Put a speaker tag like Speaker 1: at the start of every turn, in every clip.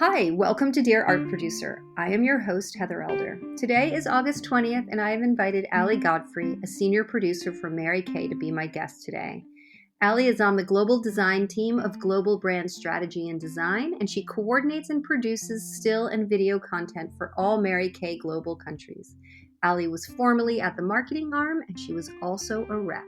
Speaker 1: Hi, welcome to Dear Art Producer. I am your host, Heather Elder. Today is August 20th, and I have invited Allie Godfrey, a senior producer for Mary Kay, to be my guest today. Allie is on the global design team of Global Brand Strategy and Design, and she coordinates and produces still and video content for all Mary Kay global countries. Allie was formerly at the marketing arm, and she was also a rep.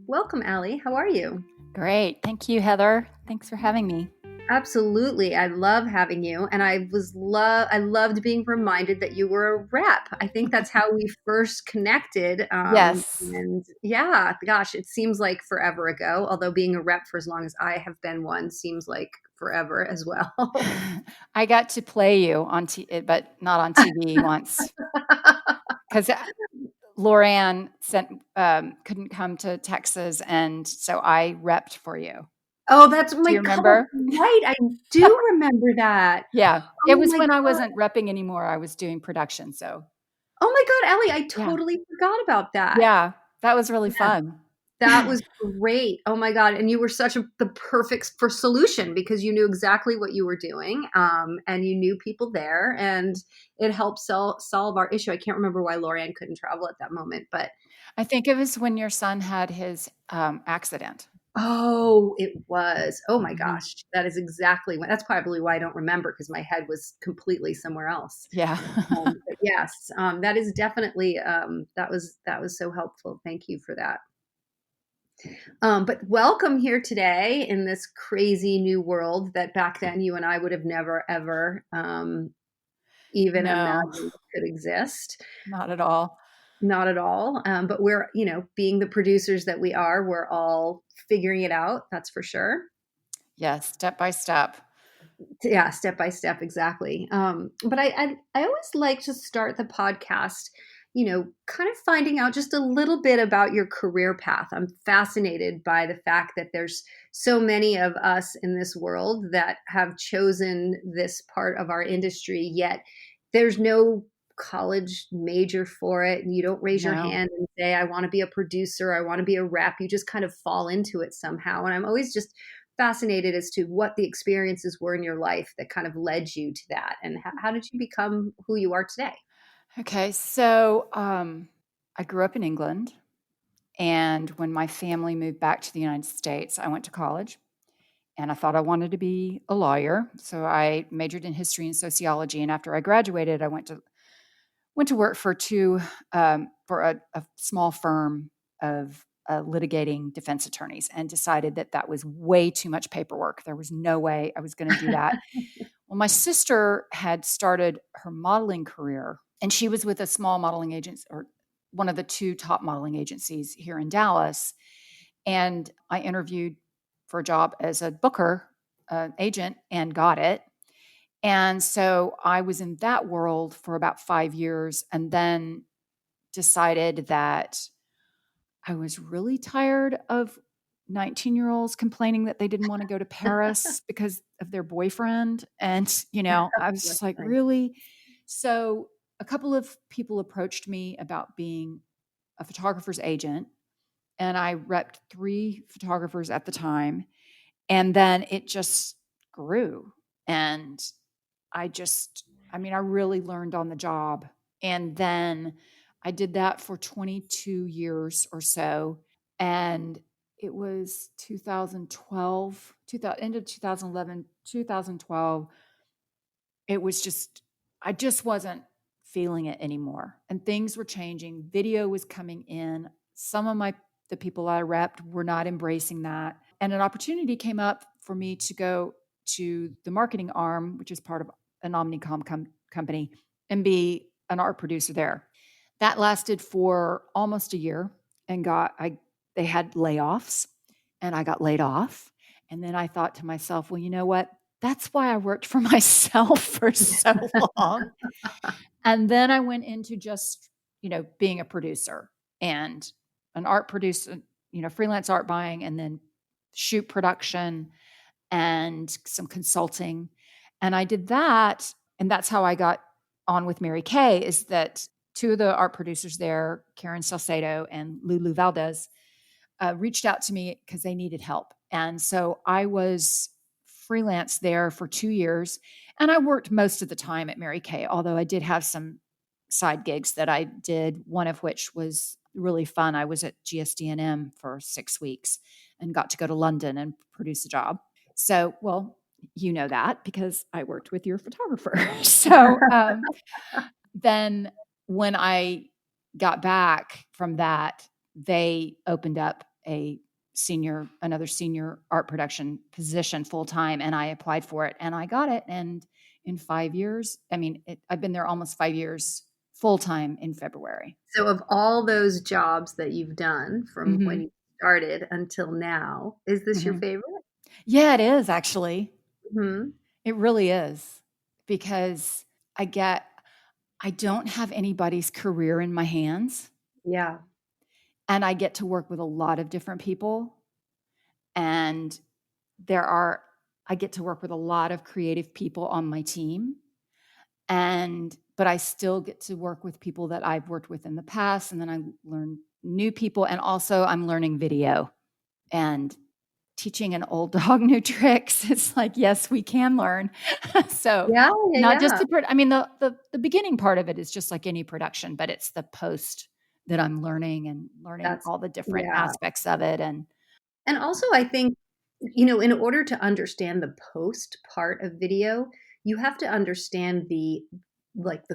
Speaker 1: Welcome, Allie. How are you?
Speaker 2: Great. Thank you, Heather. Thanks for having me.
Speaker 1: Absolutely. I love having you. And I loved being reminded that you were a rep. I think that's how we first connected.
Speaker 2: Yes.
Speaker 1: And yeah, gosh, it seems like forever ago, although being a rep for as long as I have been one seems like forever as well.
Speaker 2: I got to play you on but not on TV once because Lorianne couldn't come to Texas, and so I repped for you.
Speaker 1: Oh, that's
Speaker 2: Do
Speaker 1: my
Speaker 2: you
Speaker 1: God,
Speaker 2: remember?
Speaker 1: right. I do remember that.
Speaker 2: Yeah. It
Speaker 1: Oh
Speaker 2: was
Speaker 1: my
Speaker 2: when I
Speaker 1: God.
Speaker 2: wasn't repping anymore. I was doing production. So
Speaker 1: Oh my God, Ellie, I
Speaker 2: yeah.
Speaker 1: totally forgot about that.
Speaker 2: Yeah. That was really
Speaker 1: Yeah.
Speaker 2: fun.
Speaker 1: That was great. Oh my God. And you were the perfect for solution because you knew exactly what you were doing. And you knew people there and it helped solve our issue. I can't remember why Lorianne couldn't travel at that moment, but
Speaker 2: I think it was when your son had his accident.
Speaker 1: oh, it was. Oh my
Speaker 2: Mhm.
Speaker 1: gosh. That is exactly that's probably why I don't remember because my head was completely somewhere else.
Speaker 2: Yeah.
Speaker 1: But yes, that is definitely, that was so helpful. Thank you for that. But welcome here today in this crazy new world that back then you and I would have never, ever even
Speaker 2: No,
Speaker 1: imagined could exist.
Speaker 2: not at all.
Speaker 1: Not at all. But we're, being the producers that we are, we're all figuring it out. That's for sure.
Speaker 2: Yes, step by step.
Speaker 1: Yeah, step by step, exactly. But I always like to start the podcast, kind of finding out just a little bit about your career path. I'm fascinated by the fact that there's so many of us in this world that have chosen this part of our industry, yet there's no college major for it, and you don't raise your
Speaker 2: No.
Speaker 1: hand and say, I want to be a producer, I want to be a rep. You just kind of fall into it somehow. And I'm always just fascinated as to what the experiences were in your life that kind of led you to that, and how did you become who you are today?
Speaker 2: Okay, so I grew up in England, and when my family moved back to the United States, I went to college, and I thought I wanted to be a lawyer, so I majored in history and sociology. And after I graduated, I went to work for a small firm of litigating defense attorneys, and decided that that was way too much paperwork. There was no way I was going to do that. Well, my sister had started her modeling career, and she was with a small modeling agency, or one of the two top modeling agencies here in Dallas. And I interviewed for a job as a booker agent and got it. And so I was in that world for about 5 years, and then decided that I was really tired of 19-year-olds complaining that they didn't want to go to Paris because of their boyfriend. And, I was just like,
Speaker 1: Right.
Speaker 2: really? So a couple of people approached me about being a photographer's agent, and I repped 3 photographers at the time. And then it just grew. And I really learned on the job. And then I did that for 22 years or so. And it was 2012, end of 2011, 2012. It was I just wasn't feeling it anymore. And things were changing. Video was coming in. Some of the people I repped were not embracing that. And an opportunity came up for me to go to the marketing arm, which is part of an Omnicom company, and be an art producer there. That lasted for almost a year, and they had layoffs, and I got laid off. And then I thought to myself, well, you know what? That's why I worked for myself for so long. And then I went into just, being a producer and an art producer, freelance art buying, and then shoot production and some consulting. And I did that. And that's how I got on with Mary Kay, is that 2 of the art producers there, Karen Salcedo and Lulu Valdez, reached out to me because they needed help. And so I was freelance there for 2 years. And I worked most of the time at Mary Kay, although I did have some side gigs that I did, one of which was really fun. I was at GSD&M for 6 weeks and got to go to London and produce a job. So, well, you know that because I worked with your photographer. So then when I got back from that, they opened up another senior art production position full time, and I applied for it and I got it. And in 5 years, I've been there almost 5 years full time in February.
Speaker 1: So of all those jobs that you've done from when
Speaker 2: Hmm.
Speaker 1: you started until now, is this your
Speaker 2: Hmm.
Speaker 1: favorite?
Speaker 2: Yeah, it is actually.
Speaker 1: Hmm.
Speaker 2: It really is because I get, I don't have anybody's career in my hands,
Speaker 1: Yeah.
Speaker 2: and I get to work with a lot of different people. And there are, I get to work with a lot of creative people on my team. But I still get to work with people that I've worked with in the past. And then I learn new people. And also, I'm learning video and teaching an old dog new tricks. It's like, yes, we can learn. So,
Speaker 1: Yeah, yeah,
Speaker 2: not just
Speaker 1: yeah.
Speaker 2: the beginning part of it is just like any production, but it's the post that I'm learning
Speaker 1: That's
Speaker 2: all the different
Speaker 1: yeah.
Speaker 2: aspects of it. And
Speaker 1: And also, I think, in order to understand the post part of video, you have to understand the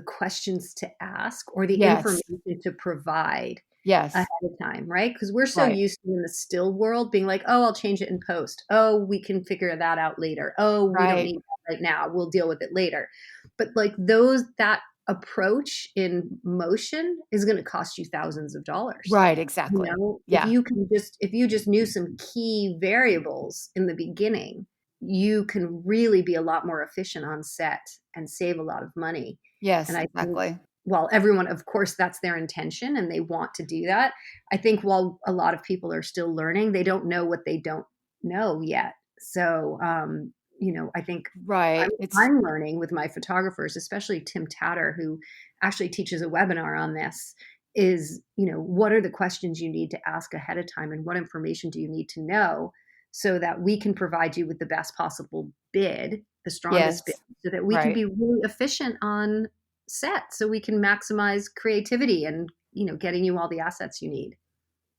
Speaker 1: questions to ask or the
Speaker 2: yes,
Speaker 1: information to provide ahead
Speaker 2: yes,
Speaker 1: of time, right? Because we're so
Speaker 2: right,
Speaker 1: used to in the still world being like, oh, I'll change it in post. Oh, we can figure that out later. Oh, we don't
Speaker 2: right,
Speaker 1: need that right now. We'll deal with it later. But like that approach in motion is going to cost you thousands of dollars.
Speaker 2: right, exactly. Yeah,
Speaker 1: If you just knew some key variables in the beginning, you can really be a lot more efficient on set and save a lot of money. And
Speaker 2: yes,
Speaker 1: I think
Speaker 2: exactly.
Speaker 1: while everyone, of course, that's their intention and they want to do that, I think while a lot of people are still learning, they don't know what they don't know yet. So, I think I'm,
Speaker 2: Right.
Speaker 1: I'm learning with my photographers, especially Tim Tatter, who actually teaches a webinar on this, is, what are the questions you need to ask ahead of time and what information do you need to know so that we can provide you with the best possible bid, the strongest bid,
Speaker 2: Yes,
Speaker 1: so that we can
Speaker 2: right.
Speaker 1: be really efficient on set so we can maximize creativity and, getting you all the assets you need.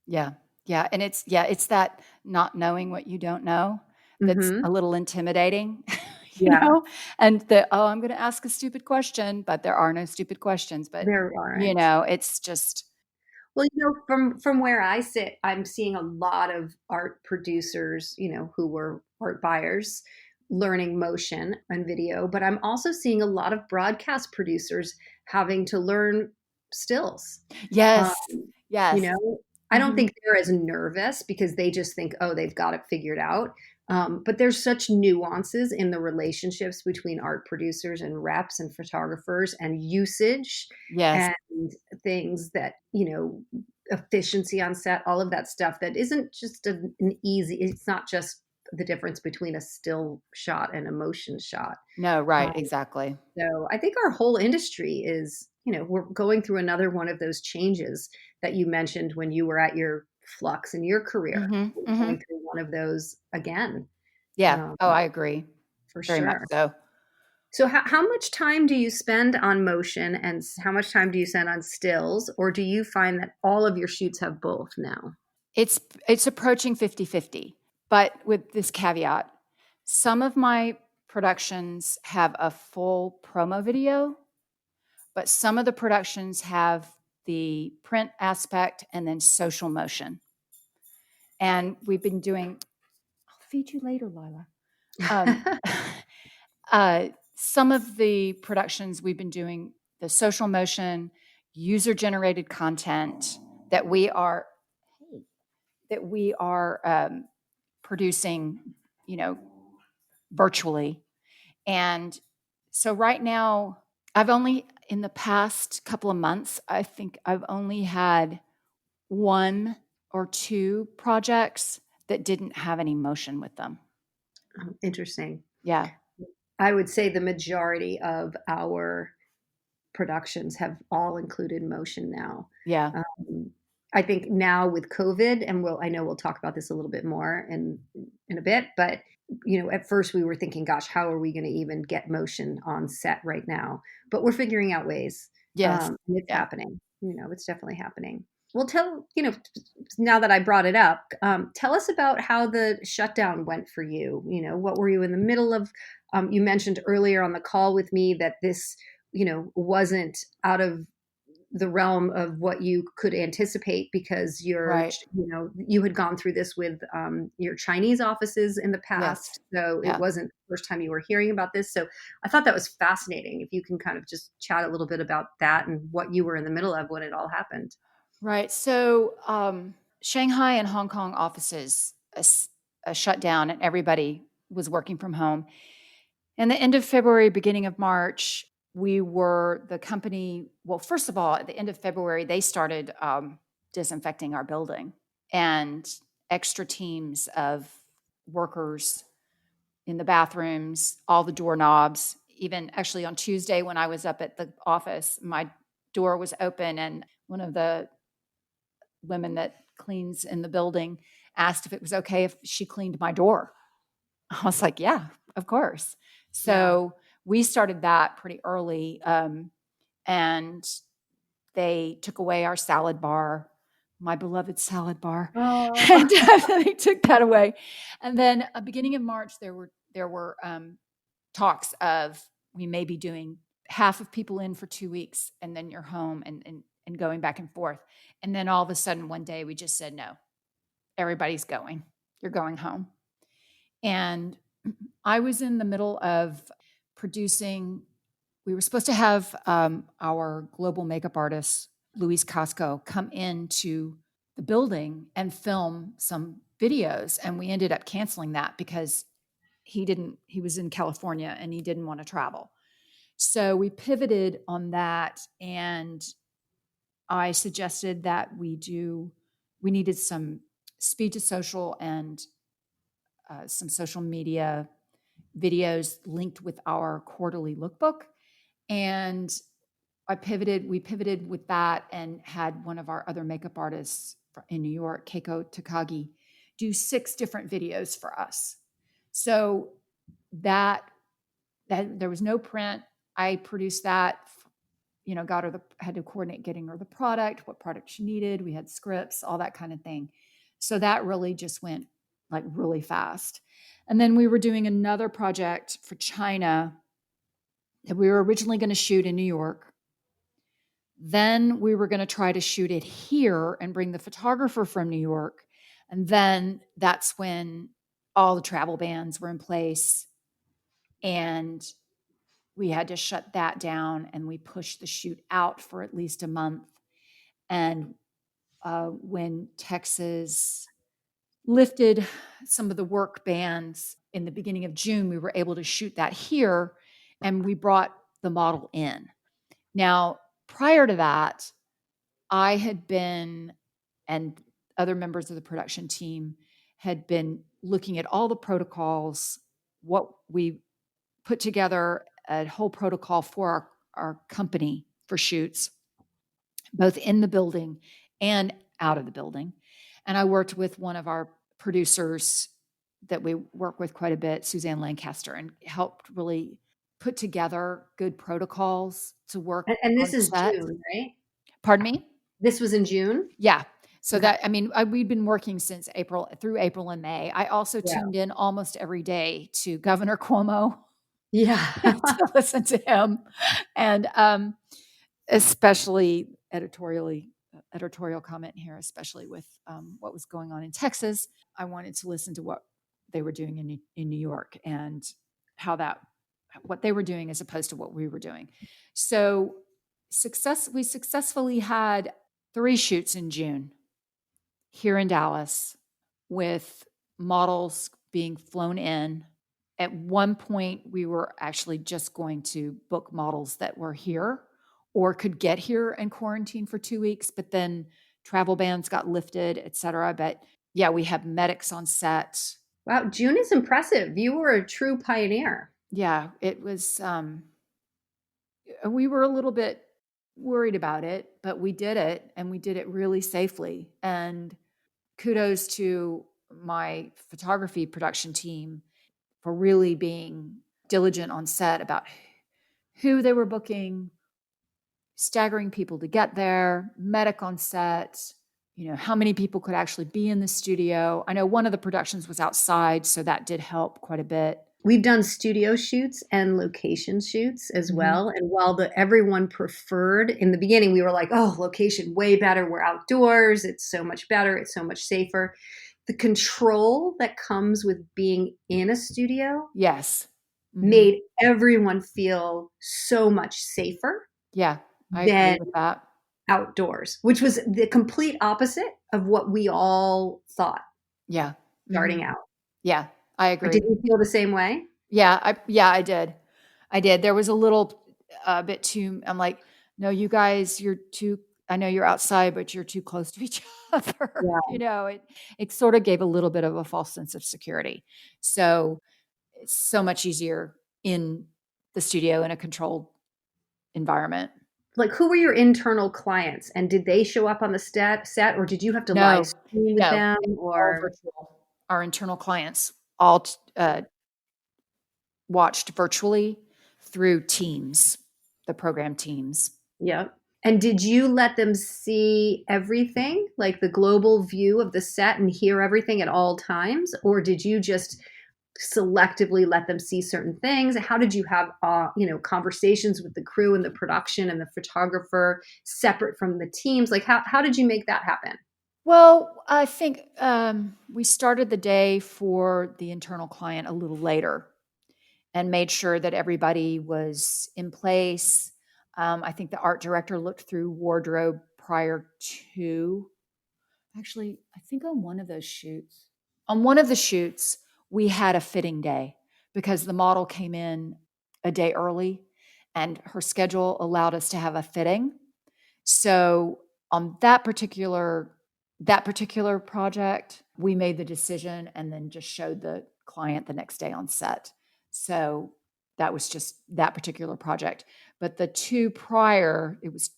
Speaker 2: Yeah. Yeah. And it's that not knowing what you don't know that's
Speaker 1: Hmm.
Speaker 2: a little intimidating, you
Speaker 1: Yeah,
Speaker 2: know? And oh, I'm going to ask a stupid question, but there are no stupid questions. But,
Speaker 1: there aren't.
Speaker 2: it's just,
Speaker 1: Well, from where I sit, I'm seeing a lot of art producers, who were art buyers learning motion and video, but I'm also seeing a lot of broadcast producers having to learn stills. Um,
Speaker 2: yes,
Speaker 1: you
Speaker 2: yes.
Speaker 1: know, I don't
Speaker 2: Hmm.
Speaker 1: think they're as nervous because they just think, oh, they've got it figured out. But there's such nuances in the relationships between art producers and reps and photographers and usage
Speaker 2: Yes.
Speaker 1: and things that, efficiency on set, all of that stuff that isn't just it's not just the difference between a still shot and a motion shot.
Speaker 2: No, right.
Speaker 1: Um,
Speaker 2: Exactly.
Speaker 1: so I think our whole industry is, we're going through another one of those changes that you mentioned when you were at your flux in your career.
Speaker 2: Hmm.
Speaker 1: We're
Speaker 2: Hmm.
Speaker 1: going through one of those again,
Speaker 2: Yeah.
Speaker 1: um,
Speaker 2: Oh, I agree.
Speaker 1: for
Speaker 2: Very much
Speaker 1: sure.
Speaker 2: so.
Speaker 1: So, how much time do you spend on motion and how much time do you spend on stills? Or do you find that all of your shoots have both now?
Speaker 2: It's approaching 50-50, but with this caveat. Some of my productions have a full promo video, but some of the productions have the print aspect and then social motion. And we've been doing, I'll feed you later, Lila. Um, some of the productions we've been doing the social motion, user generated content that we are producing, you know, virtually. And so right now, I've only in the past couple of months, I think I've only had one or two projects that didn't have any motion with them.
Speaker 1: Interesting.
Speaker 2: Yeah.
Speaker 1: I would say the majority of our productions have all included motion now.
Speaker 2: Yeah.
Speaker 1: Um, I think now with COVID, and I know we'll talk about this a little bit more in a bit, but at first we were thinking, gosh, how are we going to even get motion on set right now? But we're figuring out ways.
Speaker 2: Yes.
Speaker 1: And it's
Speaker 2: Yeah.
Speaker 1: happening. It's definitely happening. Well, now that I brought it up, tell us about how the shutdown went for you. What were you in the middle of? You mentioned earlier on the call with me that this, wasn't out of the realm of what you could anticipate because
Speaker 2: Right.
Speaker 1: you had gone through this with your Chinese offices in the
Speaker 2: Yes.
Speaker 1: past, so it
Speaker 2: Yeah.
Speaker 1: wasn't the first time you were hearing about this. So I thought that was fascinating. If you can kind of just chat a little bit about that and what you were in the middle of when it all happened.
Speaker 2: Right. So Shanghai and Hong Kong offices shut down, and everybody was working from home. And the end of February, beginning of March, we were the company. Well, first of all, at the end of February, they started disinfecting our building, and extra teams of workers in the bathrooms, all the doorknobs. Even actually on Tuesday, when I was up at the office, my door was open, and one of the women that cleans in the building asked if it was okay if she cleaned my door. I was like, yeah, of course.
Speaker 1: Yeah.
Speaker 2: So we started that pretty early. And they took away our salad bar, my beloved salad bar,
Speaker 1: Oh.
Speaker 2: and they took that away. And then beginning of March, there were talks of we may be doing half of people in for 2 weeks, and then you're home and going back and forth. And then all of a sudden, one day, we just said, no, everybody's going. You're going home. And I was in the middle of producing. We were supposed to have our global makeup artist, Luis Casco, come into the building and film some videos. And we ended up canceling that because he was in California and he didn't want to travel. So we pivoted on that. And I suggested that we needed some speed to social and some social media videos linked with our quarterly lookbook. And we pivoted with that and had one of our other makeup artists in New York, Keiko Takagi, do 6 different videos for us. So that there was no print. I produced that, had to coordinate getting her the product, what product she needed. We had scripts, all that kind of thing. So that really just went like really fast. And then we were doing another project for China that we were originally going to shoot in New York. Then we were going to try to shoot it here and bring the photographer from New York. And then that's when all the travel bans were in place. And we had to shut that down, and we pushed the shoot out for at least a month. And when Texas lifted some of the work bans in the beginning of June, we were able to shoot that here, and we brought the model in. Now, prior to that, I had been, and other members of the production team had been looking at all the protocols, what we put together a whole protocol for our company for shoots, both in the building and out of the building. And I worked with one of our producers that we work with quite a bit, Suzanne Lancaster, and helped really put together good protocols to work
Speaker 1: And
Speaker 2: on
Speaker 1: this is
Speaker 2: set.
Speaker 1: June, right?
Speaker 2: Pardon me?
Speaker 1: This was in June.
Speaker 2: Yeah. So
Speaker 1: Okay.
Speaker 2: we'd been working since through April and May. I also
Speaker 1: Yeah.
Speaker 2: tuned in almost every day to Governor Cuomo
Speaker 1: Yeah.
Speaker 2: to listen to him, and especially editorial comment here, especially with what was going on in Texas. I wanted to listen to what they were doing in New York and what they were doing as opposed to what we were doing. So we successfully had 3 shoots in June here in Dallas with models being flown in. At one point, we were actually just going to book models that were here or could get here and quarantine for 2 weeks, but then travel bans got lifted, et cetera. But yeah, we have medics on set.
Speaker 1: Wow, June is impressive. You were a true pioneer.
Speaker 2: Yeah, it was, we were a little bit worried about it, but we did it, and we did it really safely. And kudos to my photography production team for really being diligent on set about who they were booking, staggering people to get there, medic on set, how many people could actually be in the studio. I know one of the productions was outside, so that did help quite a bit.
Speaker 1: We've done studio shoots and location shoots as
Speaker 2: Mhm.
Speaker 1: well. And while everyone preferred in the beginning, we were like, oh, location way better. We're outdoors. It's so much better. It's so much safer. The control that comes with being in a studio
Speaker 2: Yes. Mhm.
Speaker 1: made everyone feel so much safer
Speaker 2: Yeah, I agree
Speaker 1: than
Speaker 2: with that.
Speaker 1: outdoors, which was the complete opposite of what we all thought
Speaker 2: Yeah.
Speaker 1: starting
Speaker 2: Mhm.
Speaker 1: out.
Speaker 2: Yeah, I
Speaker 1: Or did
Speaker 2: agree.
Speaker 1: you feel the same way?
Speaker 2: Yeah, I did. I did. There was a little bit too I'm like, "No, you guys, you're too I know you're outside, but you're too close to each other."
Speaker 1: Yeah.
Speaker 2: It sort of gave a little bit of a false sense of security. So, it's so much easier in the studio in a controlled environment.
Speaker 1: Like, who were your internal clients, and did they show up on the set, or did you have to live
Speaker 2: No,
Speaker 1: stream with
Speaker 2: no,
Speaker 1: them,
Speaker 2: it's all
Speaker 1: or
Speaker 2: virtual. Our internal clients all watched virtually through Teams, the program Teams.
Speaker 1: yeah. And did you let them see everything, like the global view of the set and hear everything at all times, or did you just selectively let them see certain things? How did you have conversations with the crew and the production and the photographer separate from the teams? Like how did you make that happen?
Speaker 2: Well, I think we started the day for the internal client a little later and made sure that everybody was in place. I think the art director looked through wardrobe prior to, actually, I think on one of the shoots, we had a fitting day because the model came in a day early and her schedule allowed us to have a fitting. So on that particular project, we made the decision and then just showed the client the next day on set. So that was just that particular project. But the two prior, it was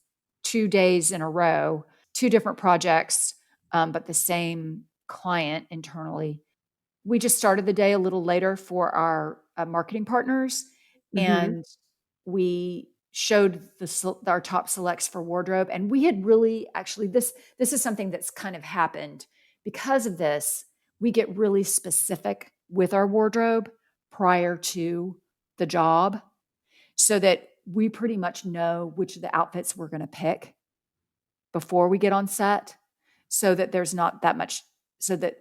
Speaker 2: 2 days in a row, two different projects, but the same client internally. We just started the day a little later for our marketing partners,
Speaker 1: Hmm.
Speaker 2: and we showed our top selects for wardrobe. And we had really actually this is something that's kind of happened because of this. We get really specific with our wardrobe prior to the job, so that we pretty much know which of the outfits we're going to pick before we get on set, so that there's not that much, so that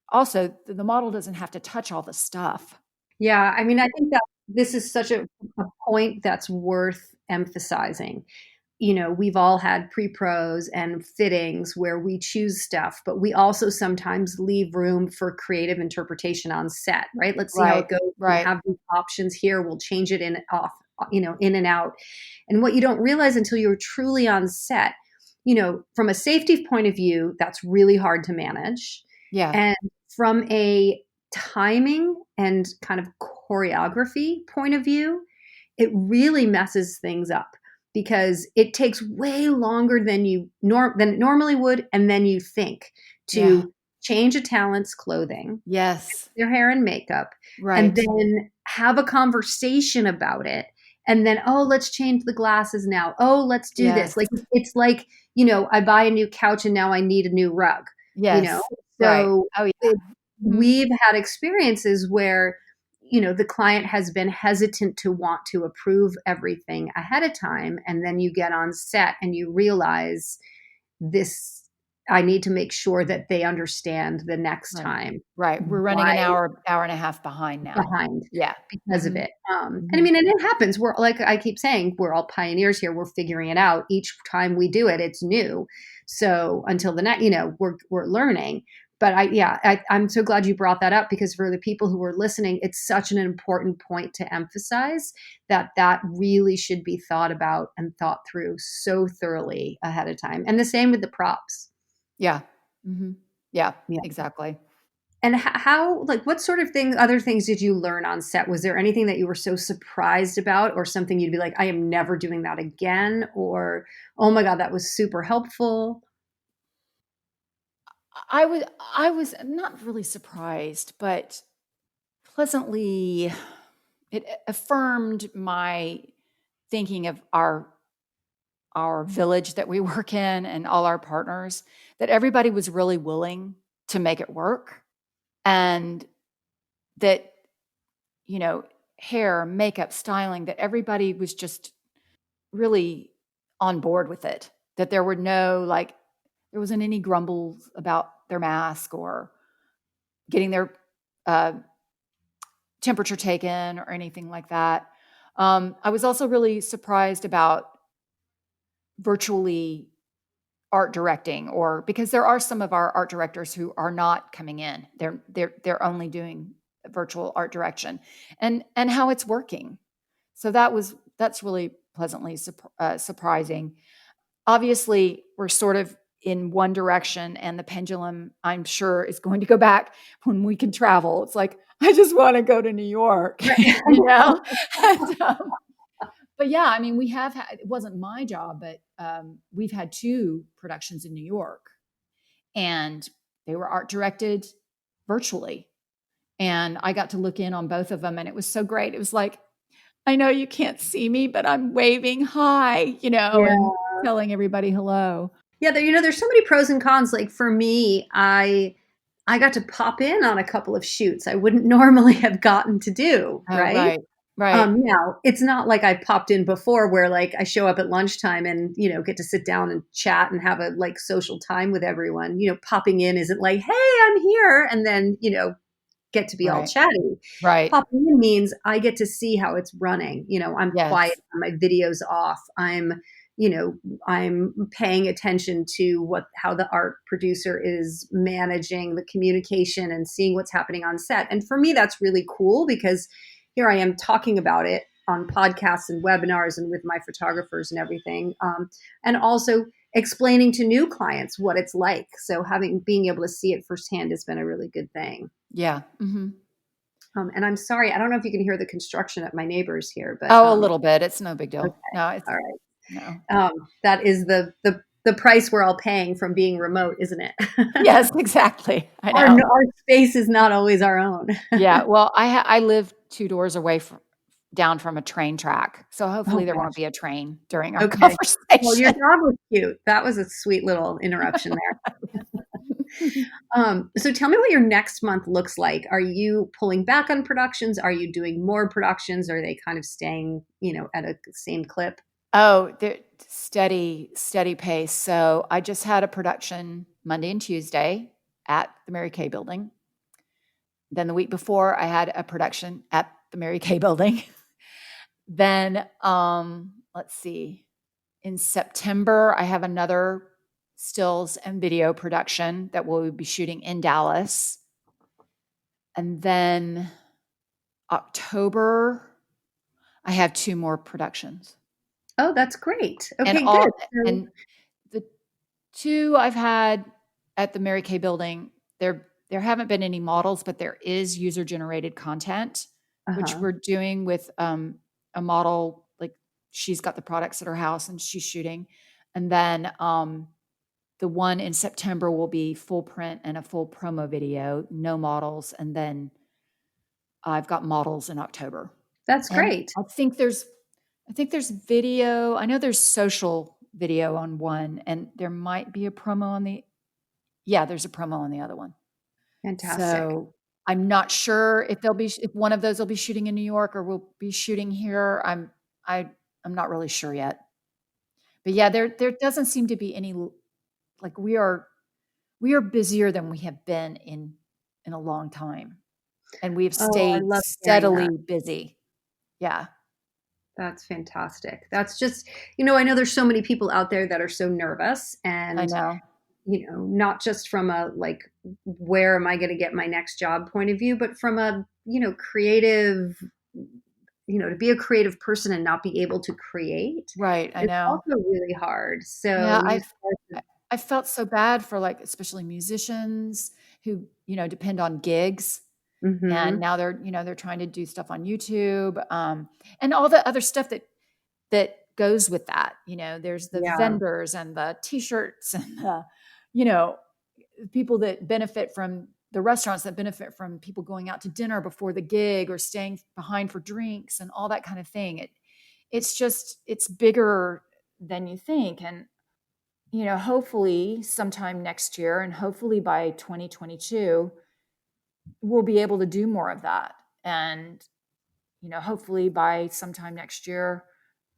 Speaker 2: also the model doesn't have to touch all the stuff.
Speaker 1: Yeah, I mean, I think that this is such a point that's worth emphasizing. We've all had pre-pros and fittings where we choose stuff, but we also sometimes leave room for creative interpretation on set, right? Let's see how
Speaker 2: Right,
Speaker 1: it goes. We
Speaker 2: right.
Speaker 1: have these options here. We'll change it in off, in and out. And what you don't realize until you're truly on set, from a safety point of view, that's really hard to manage.
Speaker 2: Yeah,
Speaker 1: And from a timing and kind of choreography point of view, it really messes things up because it takes way longer than it normally would and then you think
Speaker 2: yeah.
Speaker 1: to change a talent's clothing,
Speaker 2: Yes.
Speaker 1: their hair and makeup, and
Speaker 2: Right.
Speaker 1: then have a conversation about it. And then, oh, let's change the glasses now. Oh, let's do this.
Speaker 2: Yes.
Speaker 1: Like it's like, I buy a new couch and now I need a new rug, you know?
Speaker 2: Yes. Right.
Speaker 1: So
Speaker 2: Oh, yeah.
Speaker 1: it,
Speaker 2: Mhm.
Speaker 1: we've had experiences where, the client has been hesitant to want to approve everything ahead of time. And then you get on set and you realize this, I need to make sure that they understand the next
Speaker 2: Right.
Speaker 1: time
Speaker 2: Right. We're running
Speaker 1: why
Speaker 2: an hour and a half behind now.
Speaker 1: behind
Speaker 2: Yeah.
Speaker 1: because of
Speaker 2: Mhm.
Speaker 1: it. And I
Speaker 2: Mhm.
Speaker 1: mean, and it happens. We're like I keep saying, we're all pioneers here. We're figuring it out. Each time we do it, it's new. So until the next, we're learning. But I'm so glad you brought that up because for the people who are listening, it's such an important point to emphasize that really should be thought about and thought through so thoroughly ahead of time. And the same with the props.
Speaker 2: Yeah. Mhm. Yeah,
Speaker 1: Yeah.
Speaker 2: exactly.
Speaker 1: And how, like, what sort of other things did you learn on set? Was there anything that you were so surprised about, or something you'd be like, I am never doing that again? Or, oh my God, that was super helpful?
Speaker 2: I was not really surprised, but pleasantly, it affirmed my thinking of our village that we work in and all our partners, that everybody was really willing to make it work, and that, you know, hair, makeup, styling, that everybody was just really on board with it. That there were no, like, there wasn't any grumbles about their mask or getting their uh, temperature taken or anything like that. I was also really surprised about virtually art directing, or because there are some of our art directors who are not coming in. They're only doing virtual art direction, and how it's working. So that's really pleasantly surprising. Obviously, we're sort of in one direction, and the pendulum, I'm sure, is going to go back when we can travel. It's like, I just want to go to New York,
Speaker 1: Right.
Speaker 2: And, but yeah, I mean, we have had, it wasn't my job, but we've had 2 productions in New York, and they were art directed virtually. And I got to look in on both of them, and it was so great. It was like, I know you can't see me, but I'm waving hi, and
Speaker 1: Yeah.
Speaker 2: telling everybody hello.
Speaker 1: Yeah, there's so many pros and cons. Like for me, I got to pop in on a couple of shoots I wouldn't normally have gotten to do,
Speaker 2: Oh,
Speaker 1: right?
Speaker 2: right, right,
Speaker 1: Now it's not like I popped in before where like I show up at lunchtime and, get to sit down and chat and have a like social time with everyone. Popping in isn't like, hey, I'm here. And then, get to be all
Speaker 2: right,
Speaker 1: chatty.
Speaker 2: right.
Speaker 1: Popping in means I get to see how it's running. I'm quiet,
Speaker 2: Yes,
Speaker 1: my video's off. You know, I'm paying attention to how the art producer is managing the communication and seeing what's happening on set. And for me, that's really cool because here I am talking about it on podcasts and webinars and with my photographers and everything. And also explaining to new clients what it's like. So being able to see it firsthand has been a really good thing.
Speaker 2: yeah.
Speaker 1: And I'm sorry, I don't know if you can hear the construction at my neighbors here, but
Speaker 2: Oh, a little bit. It's no big deal.
Speaker 1: okay,
Speaker 2: No, it's
Speaker 1: all right.
Speaker 2: no.
Speaker 1: That is the price we're all paying from being remote, isn't it?
Speaker 2: Yes, exactly. I
Speaker 1: our
Speaker 2: know.
Speaker 1: our space is not always our own.
Speaker 2: Yeah. Well, I live 2 doors away down from a train track, so
Speaker 1: Oh
Speaker 2: hopefully there won't
Speaker 1: gosh.
Speaker 2: be a train during our
Speaker 1: Okay. Well, your
Speaker 2: conversation.
Speaker 1: dog was cute. That was a sweet little interruption there. So tell me what your next month looks like. Are you pulling back on productions? Are you doing more productions? Are they kind of staying, at a same clip?
Speaker 2: Oh, the steady pace. So I just had a production Monday and Tuesday at the Mary Kay building. Then the week before I had a production at the Mary Kay building. Then let's see. In September, I have another stills and video production that we'll be shooting in Dallas. And then October, I have 2 more productions.
Speaker 1: Oh, that's great.
Speaker 2: And
Speaker 1: Okay, good.
Speaker 2: all
Speaker 1: So,
Speaker 2: and the 2 I've had at the Mary Kay building, there haven't been any models, but there is user generated content, which
Speaker 1: uh-huh.
Speaker 2: we're doing with a model. Like, she's got the products at her house and she's shooting. And then the one in September will be full print and a full promo video, no models. And then I've got models in October.
Speaker 1: That's
Speaker 2: And
Speaker 1: great.
Speaker 2: I think there's video. I know there's social video on one, and there might be a promo on there's a promo on the other one.
Speaker 1: Fantastic.
Speaker 2: So I'm not sure if one of those will be shooting in New York or will be shooting here. I'm not really sure yet. But yeah, there doesn't seem to be any, like, we are busier than we have been in a long time, and we have
Speaker 1: Oh, I
Speaker 2: stayed
Speaker 1: love hearing
Speaker 2: steadily
Speaker 1: that.
Speaker 2: busy. Yeah,
Speaker 1: That's fantastic. That's just, I know there's so many people out there that are so nervous
Speaker 2: I
Speaker 1: and,
Speaker 2: know.
Speaker 1: not just from a like, where am I going to get my next job point of view, but from a, creative, to be a creative person and not be able to create
Speaker 2: Right, I
Speaker 1: is
Speaker 2: know.
Speaker 1: also really hard. So
Speaker 2: Yeah,
Speaker 1: you start to,
Speaker 2: I felt so bad for, like, especially musicians who, depend on gigs, and
Speaker 1: mm-hmm.
Speaker 2: now they're trying to do stuff on YouTube, and all the other stuff that goes with that. There's the
Speaker 1: Yeah.
Speaker 2: vendors and the T-shirts and the, you know, people that benefit from the restaurants that benefit from people going out to dinner before the gig or staying behind for drinks and all that kind of thing. It's bigger than you think. And, hopefully sometime next year and hopefully by 2022, we'll be able to do more of that. And, hopefully by sometime next year,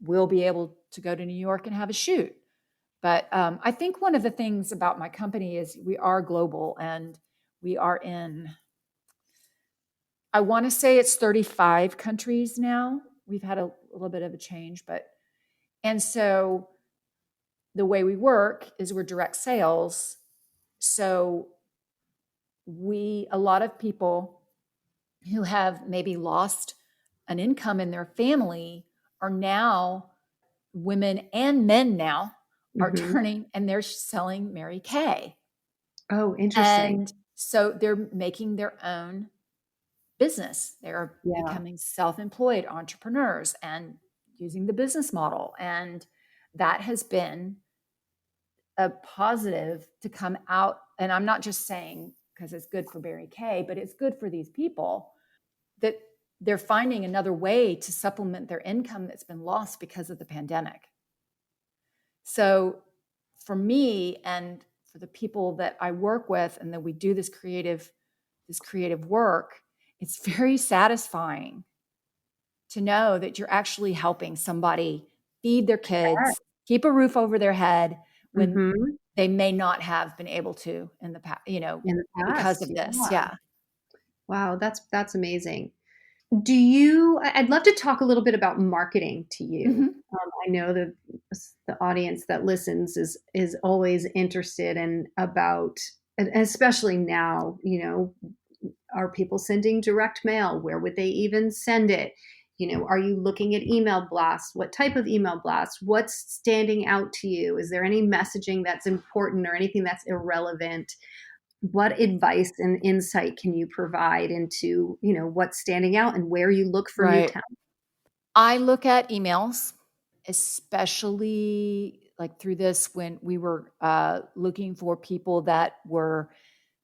Speaker 2: we'll be able to go to New York and have a shoot. But I think one of the things about my company is we are global, and we are in, I want to say it's 35 countries now. We've had a little bit of a change, and so the way we work is we're direct sales. So a lot of people who have maybe lost an income in their family are now, women and men now are
Speaker 1: Mm-hmm.
Speaker 2: turning and they're selling Mary Kay.
Speaker 1: Oh, interesting.
Speaker 2: And so they're making their own business. They're
Speaker 1: Yeah.
Speaker 2: becoming self-employed entrepreneurs and using the business model. And that has been a positive to come out. And I'm not just saying because it's good for Mary Kay, but it's good for these people that they're finding another way to supplement their income that's been lost because of the pandemic. So for me and for the people that I work with and that we do this creative work, it's very satisfying to know that you're actually helping somebody feed their kids, keep a roof over their head when
Speaker 1: Mm-hmm.
Speaker 2: they may not have been able to in the past,
Speaker 1: In the
Speaker 2: because
Speaker 1: past,
Speaker 2: of this.
Speaker 1: yeah.
Speaker 2: Yeah.
Speaker 1: Wow, that's amazing. I'd love to talk a little bit about marketing to you.
Speaker 2: Mm-hmm.
Speaker 1: I know the audience that listens is always interested in about, and especially now, are people sending direct mail? Where would they even send it? Are you looking at email blasts? What type of email blasts? What's standing out to you? Is there any messaging that's important or anything that's irrelevant? What advice and insight can you provide into, what's standing out and where you look for new
Speaker 2: Right.
Speaker 1: talent?
Speaker 2: I look at emails, especially like through this when we were looking for people that were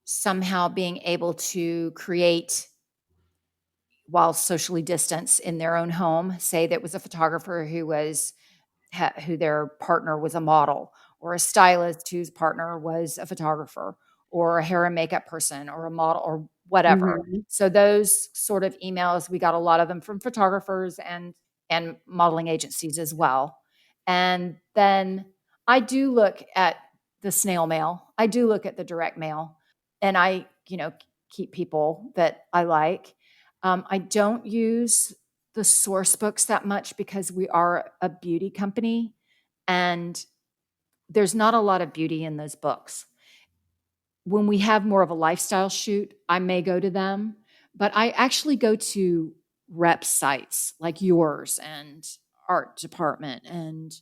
Speaker 2: somehow being able to create while socially distanced in their own home. Say that was a photographer who their partner was a model, or a stylist whose partner was a photographer, or a hair and makeup person, or a model, or whatever.
Speaker 1: Mhm.
Speaker 2: So those sort of emails, we got a lot of them from photographers and modeling agencies as well. And then I do look at the snail mail. I do look at the direct mail, and I, keep people that I like. I don't use the source books that much because we are a beauty company and there's not a lot of beauty in those books. When we have more of a lifestyle shoot, I may go to them, but I actually go to rep sites like yours and art department and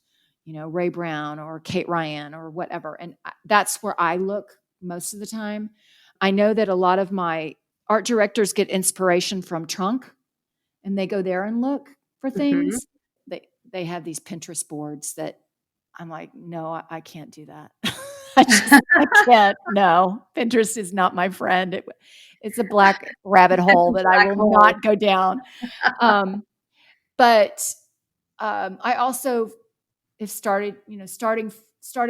Speaker 2: Ray Brown or Kate Ryan or whatever, and that's where I look most of the time. I know that a lot of my art directors get inspiration from Trunk, and they go there and look for
Speaker 1: Mhm.
Speaker 2: things. They have these Pinterest boards that I'm like, no, I can't do that. I can't. No, Pinterest is not my friend. It's a black rabbit
Speaker 1: It's a
Speaker 2: hole that I
Speaker 1: black
Speaker 2: will
Speaker 1: hole.
Speaker 2: not go down. Um, but I also have started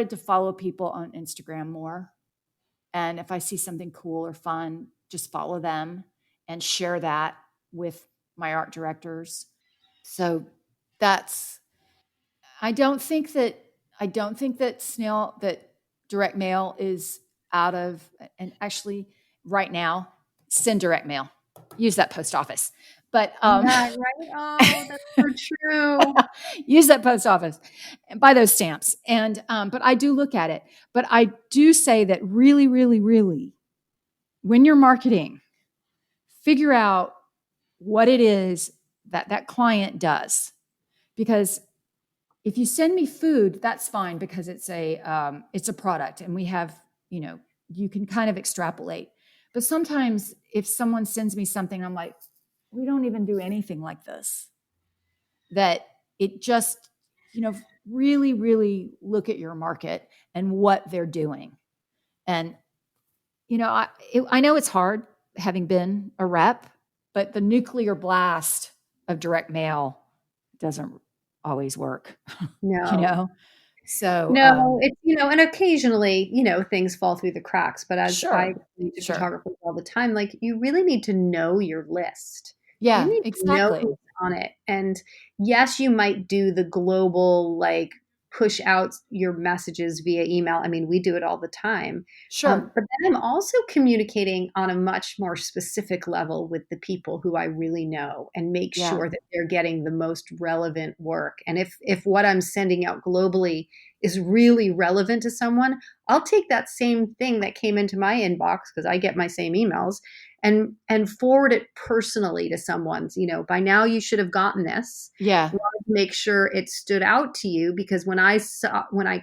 Speaker 2: to follow people on Instagram more. And if I see something cool or fun, just follow them and share that with my art directors. So that's I don't think that direct mail is out of, and actually right now send direct mail. Use that post office. But
Speaker 1: Yeah, right? Oh, that's so true.
Speaker 2: use that post office and buy those stamps. And but I do look at it. But I do say that really, really, really, when you're marketing, figure out what it is that that client does. Because if you send me food, that's fine because it's a product, and we have, you can kind of extrapolate. But sometimes if someone sends me something, I'm like, we don't even do anything like this. That it just, really, really look at your market and what they're doing. And I know it's hard having been a rep, but the nuclear blast of direct mail doesn't always work, you
Speaker 1: No.
Speaker 2: know? So,
Speaker 1: No, it's, and occasionally, things fall through the cracks, but as I
Speaker 2: sure,
Speaker 1: explain to
Speaker 2: sure.
Speaker 1: photographers all the time, like, you really need to know your list. You
Speaker 2: Yeah,
Speaker 1: need to know
Speaker 2: exactly.
Speaker 1: who's on it, and yes, you might do the global, like, push out your messages via email. I mean, we do it all the time,
Speaker 2: Sure.
Speaker 1: but then I'm also communicating on a much more specific level with the people who I really know and make
Speaker 2: Yeah.
Speaker 1: sure that they're getting the most relevant work, and if what I'm sending out globally is really relevant to someone, I'll take that same thing that came into my inbox because I get my same emails and forward it personally to someone's, by now you should have gotten this.
Speaker 2: Yeah.
Speaker 1: Wanted to make sure it stood out to you because when I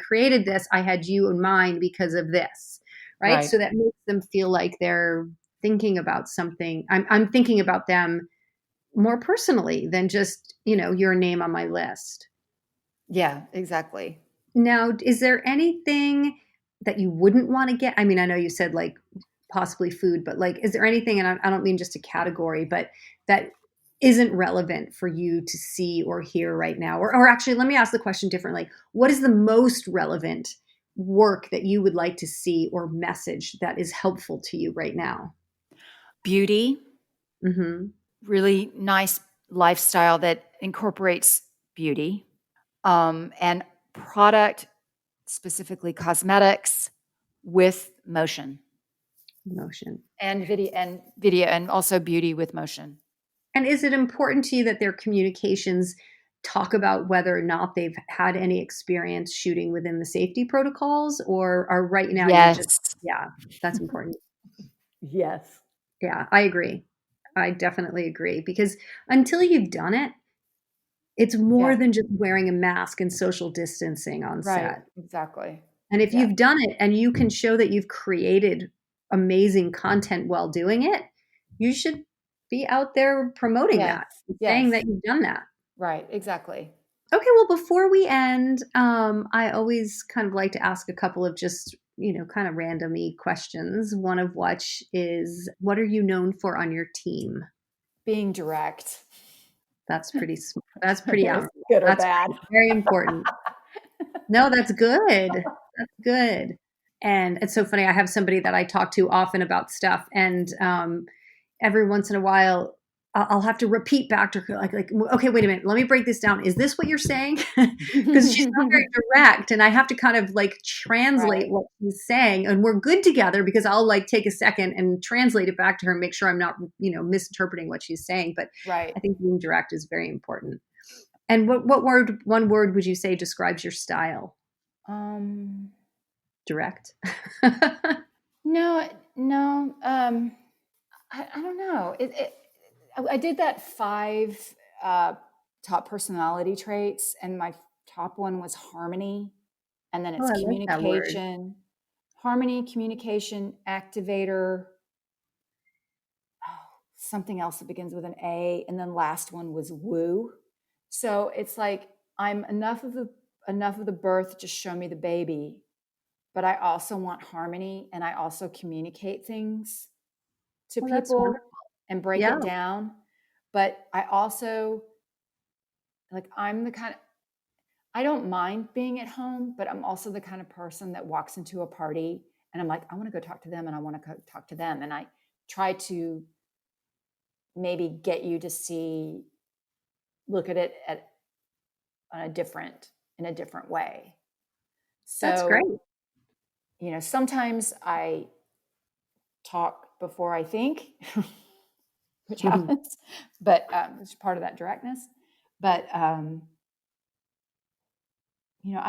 Speaker 1: created this, I had you in mind because of this. Right?
Speaker 2: Right.
Speaker 1: So that makes them feel like they're thinking about something. I'm thinking about them more personally than just, your name on my list.
Speaker 2: Yeah, exactly.
Speaker 1: Now, is there anything that you wouldn't want to get? I mean, I know you said like possibly food, but like, is there anything, and I don't mean just a category, but that isn't relevant for you to see or hear right now? Or actually, let me ask the question differently. What is the most relevant work that you would like to see or message that is helpful to you right now?
Speaker 2: Beauty,
Speaker 1: Hmm.
Speaker 2: really nice lifestyle that incorporates beauty, and product, specifically cosmetics with motion
Speaker 1: Emotion.
Speaker 2: and video and also beauty with motion.
Speaker 1: And is it important to you that their communications talk about whether or not they've had any experience shooting within the safety protocols, or are right now you're just,
Speaker 2: Yes.
Speaker 1: yeah, that's important.
Speaker 2: Yes.
Speaker 1: Yeah, I agree. I definitely agree because until you've done it, it's more
Speaker 2: Yeah.
Speaker 1: than just wearing a mask and social distancing on
Speaker 2: Right.
Speaker 1: set.
Speaker 2: Exactly.
Speaker 1: And if
Speaker 2: Yeah.
Speaker 1: you've done it and you can show that you've created amazing content while doing it, you should be out there promoting
Speaker 2: Yes.
Speaker 1: that, saying
Speaker 2: Yes.
Speaker 1: that you've done that.
Speaker 2: Right. Exactly.
Speaker 1: Okay, well, before we end, I always kind of like to ask a couple of just, kind of randomy questions. One of which is, what are you known for on your team?
Speaker 2: Being direct.
Speaker 1: That's pretty
Speaker 2: Whether it's
Speaker 1: admirable.
Speaker 2: good or
Speaker 1: That's
Speaker 2: bad.
Speaker 1: great. Very important. No, that's good. That's good. And it's so funny. I have somebody that I talk to often about stuff, and every once in a while, I'll have to repeat back to her, like, okay, wait a minute, let me break this down. Is this what you're saying? Because she's not very direct, and I have to kind of like translate
Speaker 2: Right.
Speaker 1: what she's saying, and we're good together because I'll like take a second and translate it back to her and make sure I'm not, misinterpreting what she's saying. But
Speaker 2: Right.
Speaker 1: I think being direct is very important. And one word would you say describes your style?
Speaker 2: Um,
Speaker 1: Direct.
Speaker 2: no, no. I don't know. I did that 5 uh, top personality traits, and my top one was harmony, and then
Speaker 1: Oh,
Speaker 2: it's
Speaker 1: I like that word.
Speaker 2: harmony, communication, activator, something else that begins with an A, and then last one was woo. So it's like I'm enough of the birth, just show me the baby, but I also want harmony, and I also communicate things to
Speaker 1: Well, that's wonderful.
Speaker 2: people and break
Speaker 1: Yeah.
Speaker 2: it down. But I also, like, I don't mind being at home, but I'm also the kind of person that walks into a party and I'm like, I want to go talk to them and I want to go talk to them. And I try to maybe get you to look at it in a different way.
Speaker 1: That's great.
Speaker 2: So, sometimes I talk before I think, which happens, but it's part of that directness. But I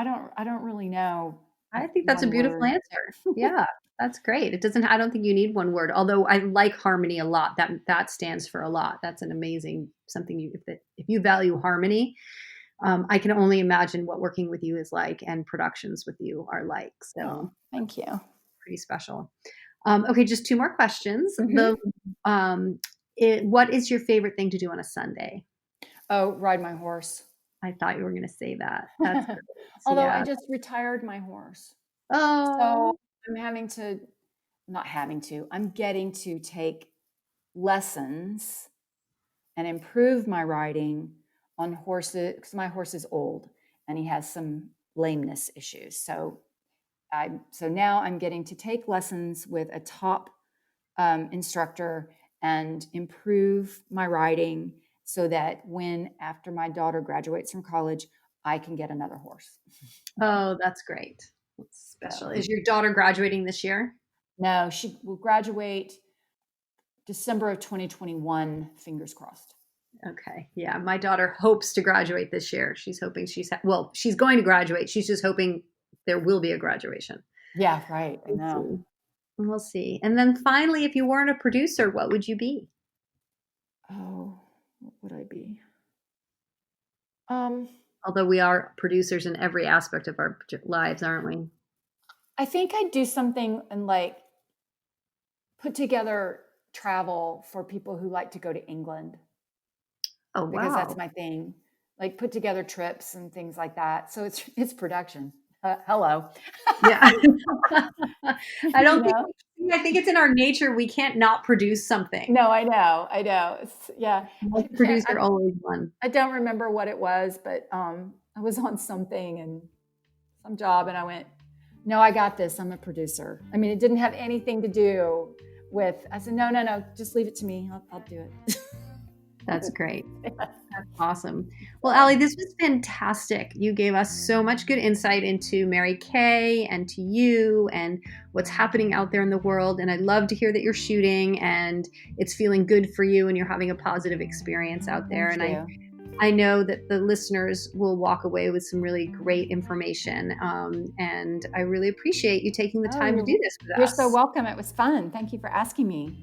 Speaker 2: don't really know
Speaker 1: I think that's a
Speaker 2: one
Speaker 1: beautiful
Speaker 2: word.
Speaker 1: answer. Yeah, that's great. I don't think you need one word, although I like harmony a lot. That stands for a lot. That's an amazing something if you value harmony, I can only imagine what working with you is like and productions with you are like. So
Speaker 2: Oh, thank you.
Speaker 1: pretty special. Okay, just two more questions.
Speaker 2: Hmm.
Speaker 1: What is your favorite thing to do on a Sunday?
Speaker 2: Oh, ride my horse.
Speaker 1: I thought you were going to say that. That's great.
Speaker 2: Although I
Speaker 1: Yeah.
Speaker 2: just retired my horse. So
Speaker 1: Oh,
Speaker 2: I'm having to not having to, I'm getting to take lessons and improve my riding on horses, because my horse is old and he has some lameness issues. So now I'm getting to take lessons with a top instructor and improve my riding so that after my daughter graduates from college, I can get another horse.
Speaker 1: Oh, that's great. That's special.
Speaker 2: So,
Speaker 1: Is your daughter graduating this year?
Speaker 2: no, she will graduate December of 2021, fingers crossed.
Speaker 1: Okay. Yeah. My daughter hopes to graduate this year. She's hoping she's going to graduate. She's just hoping there will be a graduation.
Speaker 2: Yeah, right. I know.
Speaker 1: We'll see. And then finally, if you weren't a producer, what would you be?
Speaker 2: Oh, what would I be?
Speaker 1: Although we are producers in every aspect of our lives, aren't we?
Speaker 2: I think I'd do something and like put together travel for people who like to go to England.
Speaker 1: Oh, wow.
Speaker 2: Because that's my thing. Like put together trips and things like that. So it's production. Hello.
Speaker 1: Yeah. I think it's in our nature. We can't not produce something.
Speaker 2: No, I know. Yeah.
Speaker 1: Producer always won.
Speaker 2: I don't remember what it was, but I was on something and some job and I went, no, I got this. I'm a producer. I mean, it didn't have anything to do with, I said, no, just leave it to me. I'll do it.
Speaker 1: That's great. That's awesome. Well, Allie, this was fantastic. You gave us so much good insight into Mary Kay and to you and what's happening out there in the world. And I'd love to hear that you're shooting and it's feeling good for you and you're having a positive experience out there. I know that the listeners will walk away with some really great information. And I really appreciate you taking the time to do this with us.
Speaker 2: You're so welcome. It was fun. Thank you for asking me.